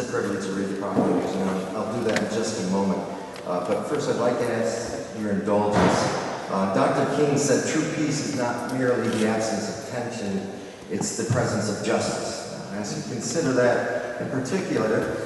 the privilege to read the proclamation. I'll do that in just a moment. But first, I'd like to ask your indulgence. Dr. King said true peace is not merely the absence of tension, it's the presence of justice. As you consider that in particular,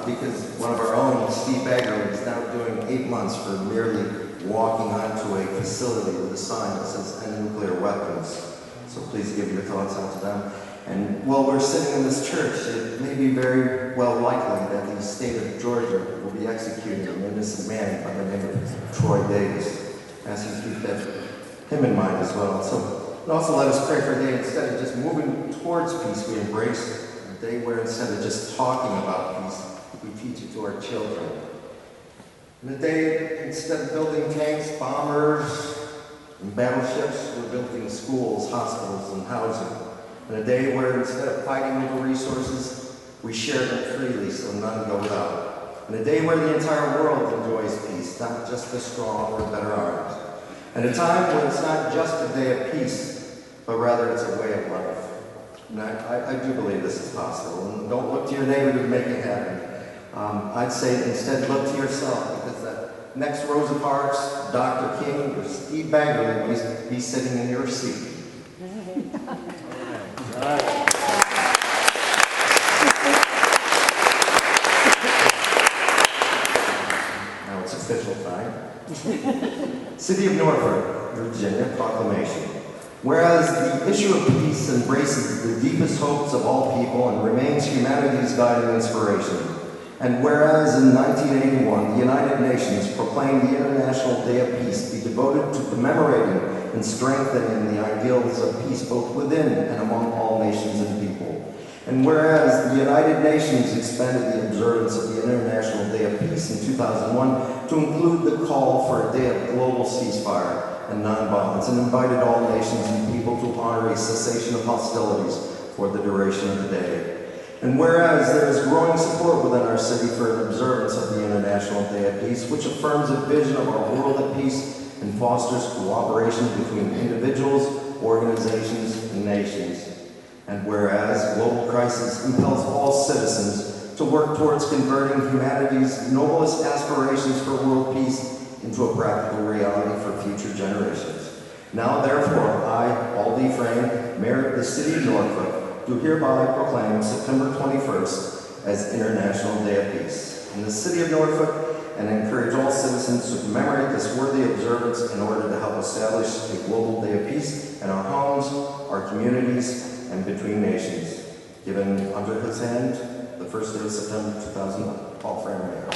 because one of our own, Steve Baggerly, is now doing 8 months for merely walking onto a facility with a sign that says "end nuclear weapons." So please give your thoughts out to them. And while we're sitting in this church, it may be very well likely that the state of Georgia will be executing an innocent man by the name of Troy Davis. Ask you to keep him in mind as well. So, and also let us pray for a day instead of just moving towards peace, we embrace a day where instead of just talking about peace, we teach it to our children. And a day instead of building tanks, bombers, and battleships, we're building schools, hospitals, and housing. And a day where instead of fighting over resources, we share them freely so none go without. And a day where the entire world enjoys peace, not just the strong or better armed. And a time when it's not just a day of peace, but rather it's a way of life. And I do believe this is possible. And don't look to your neighbor to make it happen. I'd say instead look to yourself, because that next Rosa Parks, Dr. King, or Steve Baggerly will be sitting in your seat. All right. Now it's official time. City of Norfolk, Virginia, proclamation. Whereas the issue of peace embraces the deepest hopes of all people and remains humanity's guiding inspiration. And whereas in 1981, the United Nations proclaimed the International Day of Peace be devoted to commemorating and strengthening the ideals of peace both within and among all nations and people. And whereas the United Nations expanded the observance of the International Day of Peace in 2001 to include the call for a day of global ceasefire and nonviolence, and invited all nations and people to honor a cessation of hostilities for the duration of the day. And whereas there is growing support within our city for an observance of the International Day of Peace, which affirms a vision of our world at peace and fosters cooperation between individuals, organizations, and nations. And whereas global crisis impels all citizens to work towards converting humanity's noblest aspirations for world peace into a practical reality for future generations. Now, therefore, I, Paul D. Frame, Mayor of the City of Norfolk, do hereby proclaim September 21st as International Day of Peace in the City of Norfolk, and encourage all citizens to commemorate this worthy observance in order to help establish a global day of peace in our homes, our communities, and between nations. Given under his hand, the first day of September 2001. Paul Frame, Mayor.